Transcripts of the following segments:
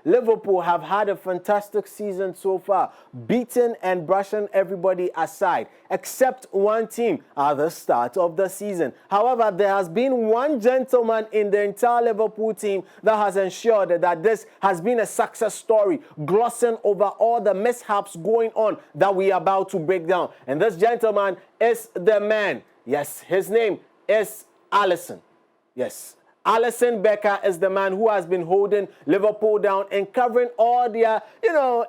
Liverpool have had a fantastic season so far, beating and brushing everybody aside, except one team at the start of the season. However, there has been one gentleman in the entire Liverpool team that has ensured that this has been a success story, glossing over all the mishaps going on that we are about to break down. And this gentleman is the man. Yes, his name is Alisson. Yes. Alisson Becker is the man who has been holding Liverpool down and covering all their,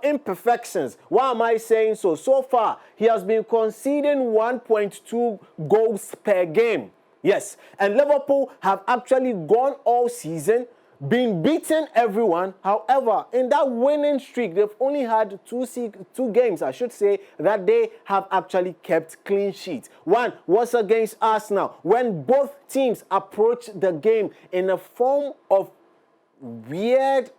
imperfections. Why am I saying so? So far, he has been conceding 1.2 goals per game. Yes, and Liverpool have actually gone all season, been beating everyone. However, in that winning streak, they've only had two games, I should say, that they have actually kept clean sheets. One was against Arsenal, when both teams approached the game in a form of weird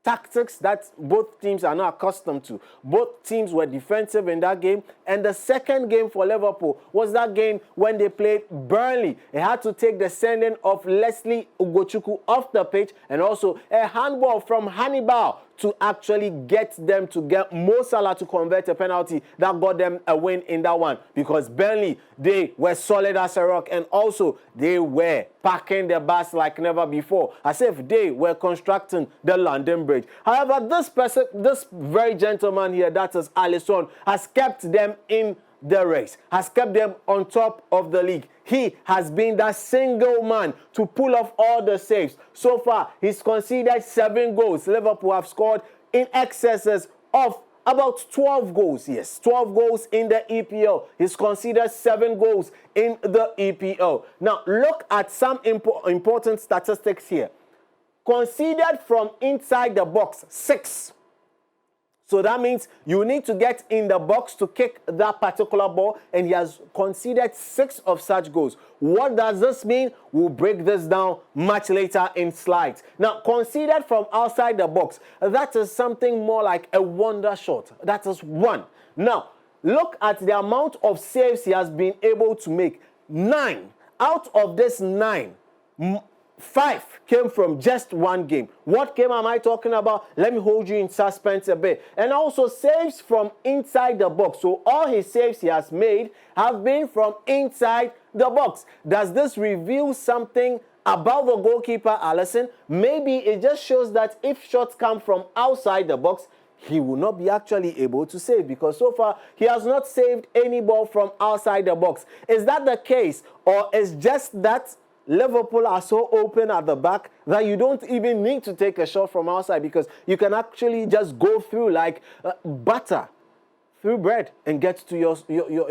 tactics that both teams are not accustomed to. Both teams were defensive in that game. And the second game for Liverpool was that game when they played Burnley. They had to take the sending of Leslie Ugochukwu off the pitch and also a handball from Hannibal to actually get them to get Mo Salah to convert a penalty that got them a win in that one. Because Burnley, they were solid as a rock, and also they were packing the bus like never before, as if they were constructing the London Bridge. However, this very gentleman here, that is Alisson, has kept them in the race, has kept them on top of the league. He has been that single man to pull off all the saves. So far, he's conceded 7 goals. Liverpool have scored in excesses of about 12 goals. Yes, 12 goals in the EPL. He's conceded 7 goals in the EPL. Now, look at some important statistics here. Conceded from inside the box, 6. So that means you need to get in the box to kick that particular ball, and he has conceded 6 of such goals. What does this mean? We'll break this down much later in slides. Now, conceded from outside the box, that is something more like a wonder shot. That is 1. Now, look at the amount of saves he has been able to make. 9. Out of this 9, 5 came from just one game. What game am I talking about? Let me hold you in suspense a bit. And also saves from inside the box. So all his saves he has made have been from inside the box. Does this reveal something about the goalkeeper, Alisson? Maybe it just shows that if shots come from outside the box, he will not be actually able to save, because so far he has not saved any ball from outside the box. Is that the case, or is just that Liverpool are so open at the back that you don't even need to take a shot from outside, because you can actually just go through like butter through bread and get to your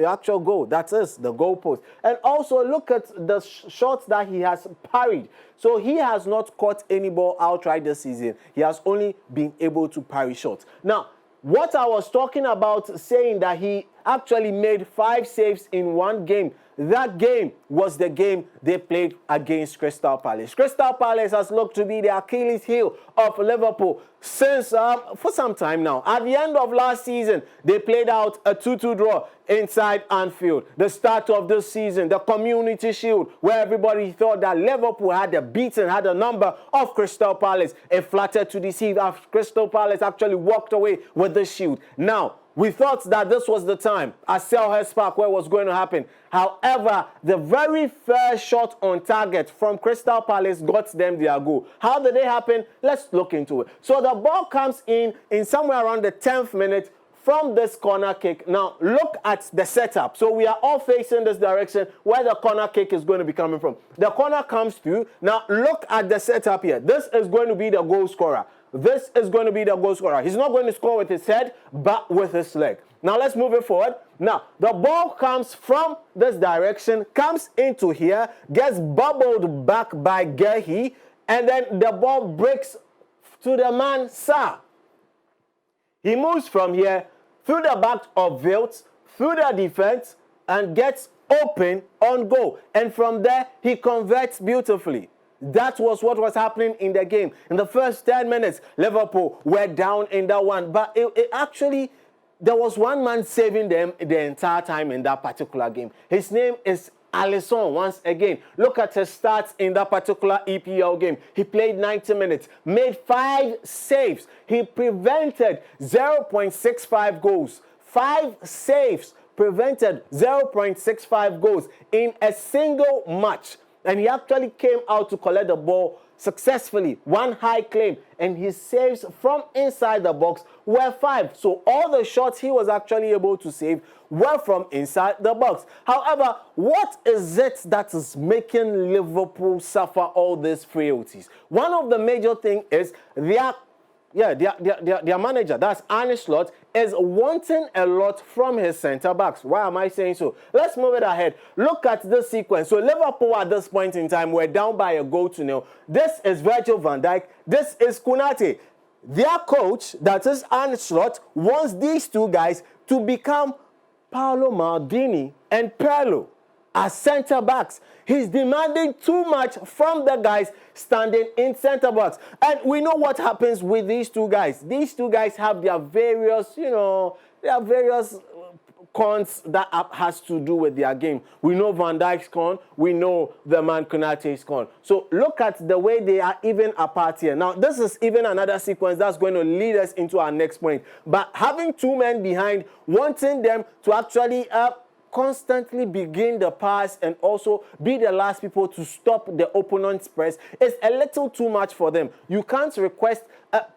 actual goal. That is the goal post. And also look at the shots that he has parried. So he has not caught any ball outright this season. He has only been able to parry shots. Now, what I was talking about, saying that he actually made 5 saves in one game, that game was the game they played against Crystal Palace. Crystal Palace has looked to be the Achilles heel of Liverpool since for some time now. At the end of last season, they played out a 2-2 draw inside Anfield. The start of this season, the Community Shield, where everybody thought that Liverpool had a number of Crystal Palace. It flattered to deceive as Crystal Palace actually walked away with the shield. Now, we thought that this was the time at Selhurst Park where it was going to happen. However, the very first shot on target from Crystal Palace got them their goal. How did it happen? Let's look into it. So the ball comes in somewhere around the 10th minute from this corner kick. Now, look at the setup. So we are all facing this direction where the corner kick is going to be coming from. The corner comes through. Now, look at the setup here. This is going to be the goal scorer. This is going to be the goal scorer. He's not going to score with his head, but with his leg. Now, let's move it forward. Now, the ball comes from this direction, comes into here, gets bubbled back by Gehi, and then the ball breaks to the man, Sa. He moves from here through the back of Wilt, through the defense, and gets open on goal. And from there, he converts beautifully. That was what was happening in the game. In the first 10 minutes, Liverpool were down in that one. But it actually, there was one man saving them the entire time in that particular game. His name is Alisson once again. Look at his stats in that particular EPL game. He played 90 minutes, made 5 saves. He prevented 0.65 goals. 5 saves, prevented 0.65 goals in a single match. And he actually came out to collect the ball successfully. 1 high claim, and his saves from inside the box were 5. So all the shots he was actually able to save were from inside the box. However, what is it that is making Liverpool suffer all these frailties? One of the major things is their manager, that's Arne Slot, is wanting a lot from his centre-backs. Why am I saying so? Let's move it ahead. Look at this sequence. So Liverpool at this point in time were down by a goal to nil. This is Virgil van Dijk. This is Konate. Their coach, that is Arne Slot, wants these two guys to become Paolo Maldini and Pirlo as centre-backs. He's demanding too much from the guys standing in centre-backs. And we know what happens with these two guys. These two guys have their various, cons that has to do with their game. We know Van Dijk's con. We know the man Konate's con. So look at the way they are even apart here. Now, this is even another sequence that's going to lead us into our next point. But having two men behind, wanting them to actually constantly begin the pass and also be the last people to stop the opponent's press is a little too much for them. You can't request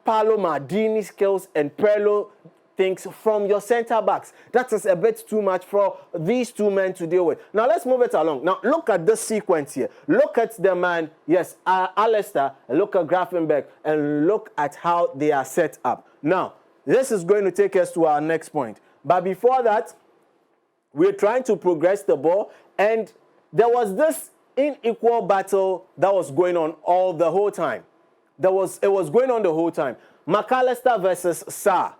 Paolo Maldini skills and Pirlo things from your centre-backs. That is a bit too much for these two men to deal with. Now, let's move it along. Now, look at this sequence here. Look at the man, yes, Alistair, look at Grafenberg, and look at how they are set up. Now, this is going to take us to our next point. But before that, we're trying to progress the ball, and there was this unequal battle that was going on the whole time. It was going on the whole time. McAllister versus Sarr.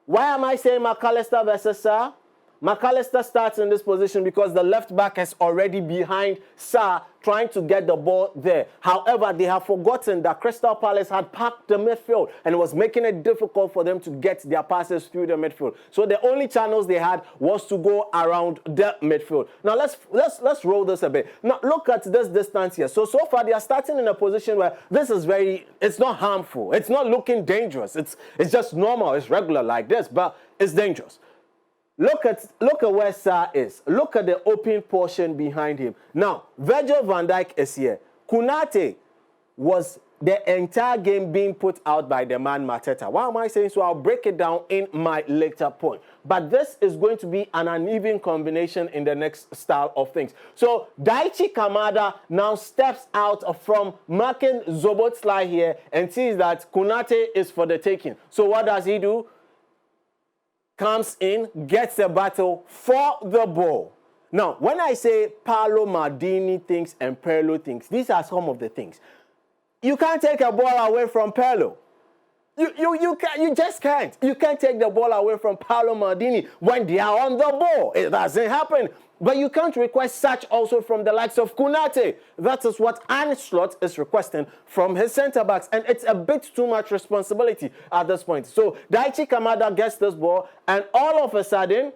Why am I saying McAllister versus Sarr? McAllister starts in this position because the left back is already behind Sarr trying to get the ball there. However, they have forgotten that Crystal Palace had packed the midfield and it was making it difficult for them to get their passes through the midfield. So the only channels they had was to go around the midfield. Now let's roll this a bit. Now look at this distance here. So far they are starting in a position where this is it's not harmful. It's not looking dangerous. It's just normal. It's regular like this, but it's dangerous. Look at where Sarr is. Look at the open portion behind him. Now, Virgil van Dijk is here. Konate was the entire game being put out by the man Mateta. Why am I saying so? I'll break it down in my later point. But this is going to be an uneven combination in the next style of things. So, Daichi Kamada now steps out from marking Szoboszlai here and sees that Konate is for the taking. So, what does he do? Comes in, gets a battle for the ball. Now, when I say Paolo Maldini thinks and Pirlo thinks, these are some of the things. You can't take a ball away from Pirlo. You just can't. You can't take the ball away from Paolo Maldini when they are on the ball. It doesn't happen. But you can't request such also from the likes of Konate. That is what Arne Slot is requesting from his centre-backs. And it's a bit too much responsibility at this point. So Daichi Kamada gets this ball, and all of a sudden,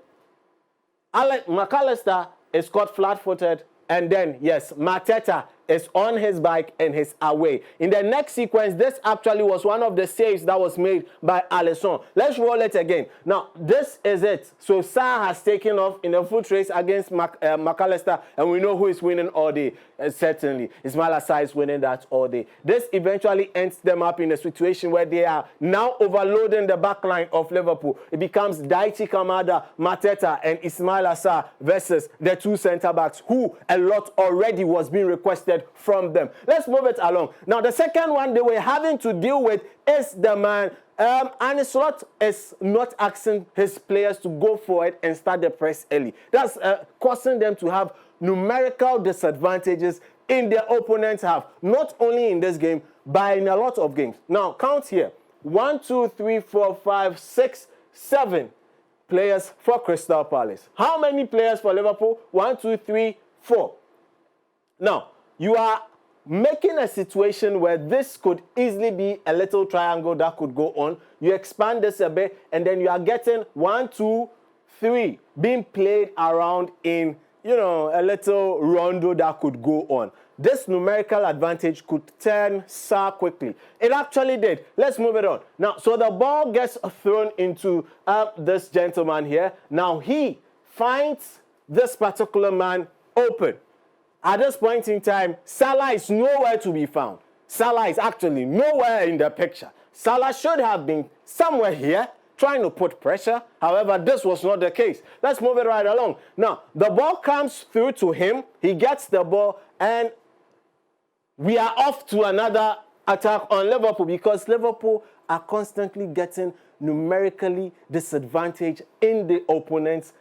McAllister is caught flat-footed. And then, yes, Mateta is on his bike and he's away. In the next sequence, this actually was one of the saves that was made by Alisson. Let's roll it again. Now, this is it. So, Sarr has taken off in a foot race against McAllister, and we know who is winning all day. Certainly, Ismail Assar is winning that all day. This eventually ends them up in a situation where they are now overloading the back line of Liverpool. It becomes Daichi Kamada, Mateta, and Ismail Assar versus the two centre-backs, who a lot already was being requested from them. Let's move it along. Now, the second one they were having to deal with is the man. Arne Slot is not asking his players to go forward and start the press early. That's causing them to have numerical disadvantages in their opponent's half. Not only in this game, but in a lot of games. Now, count here. 1, 2, 3, 4, 5, 6, 7 players for Crystal Palace. How many players for Liverpool? 1, 2, 3, 4. Now, you are making a situation where this could easily be a little triangle that could go on. You expand this a bit, and then you are getting 1, 2, 3 being played around in, a little rondo that could go on. This numerical advantage could turn sour quickly. It actually did. Let's move it on. Now, so the ball gets thrown into this gentleman here. Now, he finds this particular man open. At this point in time, Salah is nowhere to be found. Salah is actually nowhere in the picture. Salah should have been somewhere here, trying to put pressure. However, this was not the case. Let's move it right along. Now, the ball comes through to him. He gets the ball, and we are off to another attack on Liverpool because Liverpool are constantly getting numerically disadvantaged in the opponent's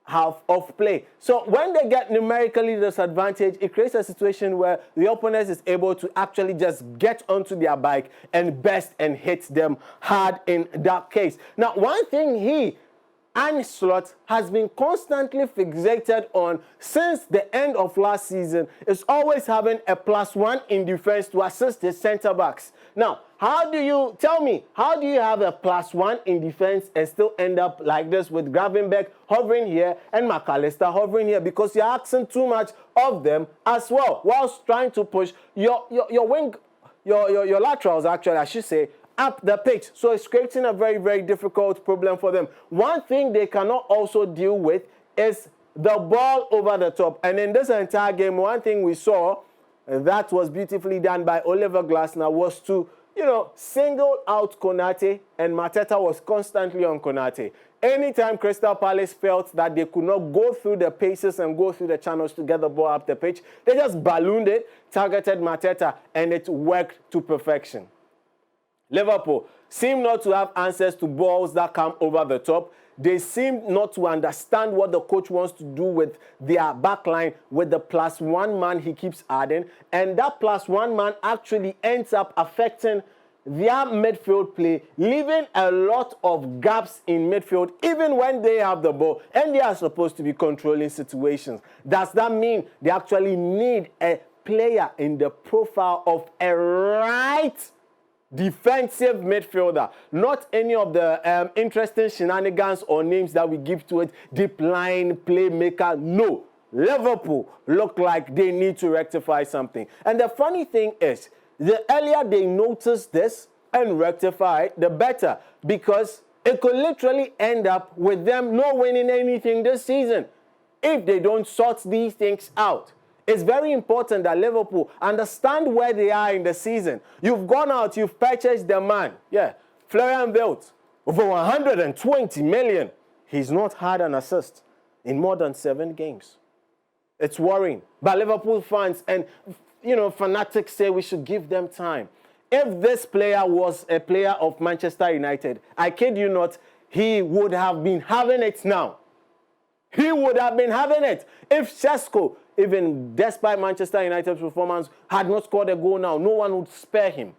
half of play. So when they get numerically disadvantaged, it creates a situation where the opponent is able to actually just get onto their bike and burst and hit them hard in that case. Now, one thing Arne Slot has been constantly fixated on since the end of last season is always having a +1 in defense to assist his centre backs. Now, how do you have a +1 in defense and still end up like this with Gravenberch hovering here and McAllister hovering here? Because you're asking too much of them as well, whilst trying to push your laterals, actually, I should say, up the pitch. So it's creating a very, very difficult problem for them. One thing they cannot also deal with is the ball over the top. And in this entire game, one thing we saw that was beautifully done by Oliver Glasner was to, single out Konate, and Mateta was constantly on Konate. Anytime Crystal Palace felt that they could not go through the paces and go through the channels to get the ball up the pitch, they just ballooned it, targeted Mateta, and it worked to perfection. Liverpool seem not to have answers to balls that come over the top. They seem not to understand what the coach wants to do with their backline with the +1 man he keeps adding. And that +1 man actually ends up affecting their midfield play, leaving a lot of gaps in midfield even when they have the ball and they are supposed to be controlling situations. Does that mean they actually need a player in the profile of a right defensive midfielder, not any of the interesting shenanigans or names that we give to it, deep line playmaker? No. Liverpool look like they need to rectify something. And the funny thing is, the earlier they notice this and rectify it, the better, because it could literally end up with them not winning anything this season if they don't sort these things out. It's very important that Liverpool understand where they are in the season. You've gone out, you've purchased the man. Yeah, Florian Wirtz, over 120 million. He's not had an assist in more than 7 games. It's worrying. But Liverpool fans and, fanatics say we should give them time. If this player was a player of Manchester United, I kid you not, he would have been having it now. He would have been having it. If Sesko, even despite Manchester United's performance, had not scored a goal now, no one would spare him.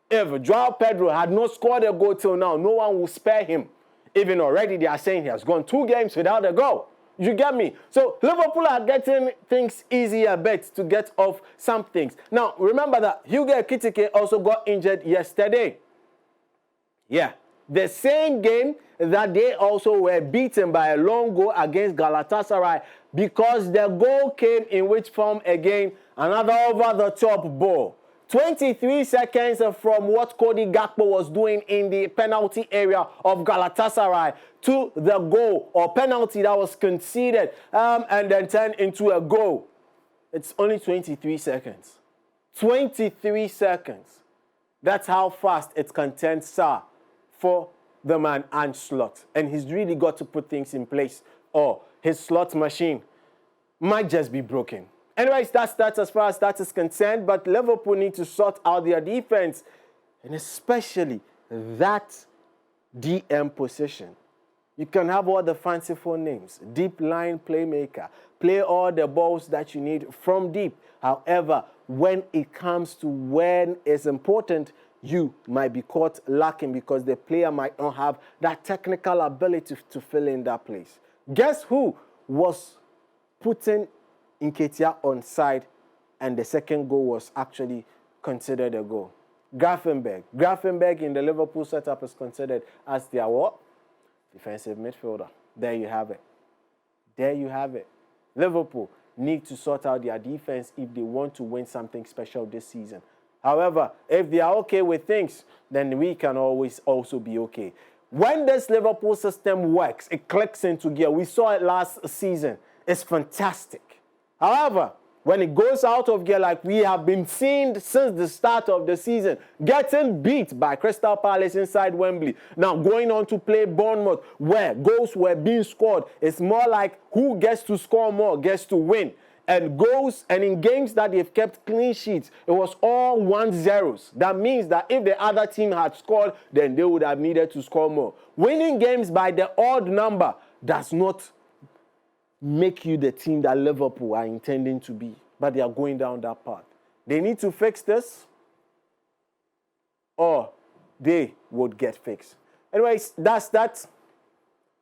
If Joao Pedro had not scored a goal till now, no one would spare him. Even already they are saying he has gone 2 games without a goal. You get me? So Liverpool are getting things easier bet to get off some things. Now, remember that Hugo Ekitike also got injured yesterday. Yeah. The same game that they also were beaten by a long goal against Galatasaray because the goal came in which form again? Another over-the-top ball. 23 seconds from what Cody Gakpo was doing in the penalty area of Galatasaray to the goal or penalty that was conceded and then turned into a goal. It's only 23 seconds. 23 seconds. That's how fast it can turn sour for the man Arne Slot. And he's really got to put things in place or his slot machine might just be broken. Anyways, that's as far as that is concerned, but Liverpool need to sort out their defense and especially that DM position. You can have all the fanciful names, deep line playmaker, play all the balls that you need from deep. However, when it comes to when it's important, you might be caught lacking because the player might not have that technical ability to fill in that place. Guess who was putting Nketiah on side and the second goal was actually considered a goal? Gravenberch. Gravenberch in the Liverpool setup is considered as their what? Defensive midfielder. There you have it. There you have it. Liverpool need to sort out their defense if they want to win something special this season. However, if they are okay with things, then we can always also be okay. When this Liverpool system works, it clicks into gear. We saw it last season. It's fantastic. However, when it goes out of gear like we have been seeing since the start of the season, getting beat by Crystal Palace inside Wembley, now going on to play Bournemouth, where goals were being scored, it's more like who gets to score more gets to win. And goals, and in games that they've kept clean sheets, it was all 1-0s. That means that if the other team had scored, then they would have needed to score more. Winning games by the odd number does not make you the team that Liverpool are intending to be. But they are going down that path. They need to fix this, or they would get fixed. Anyways, that's that.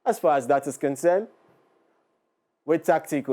As far as that is concerned, with Tactical.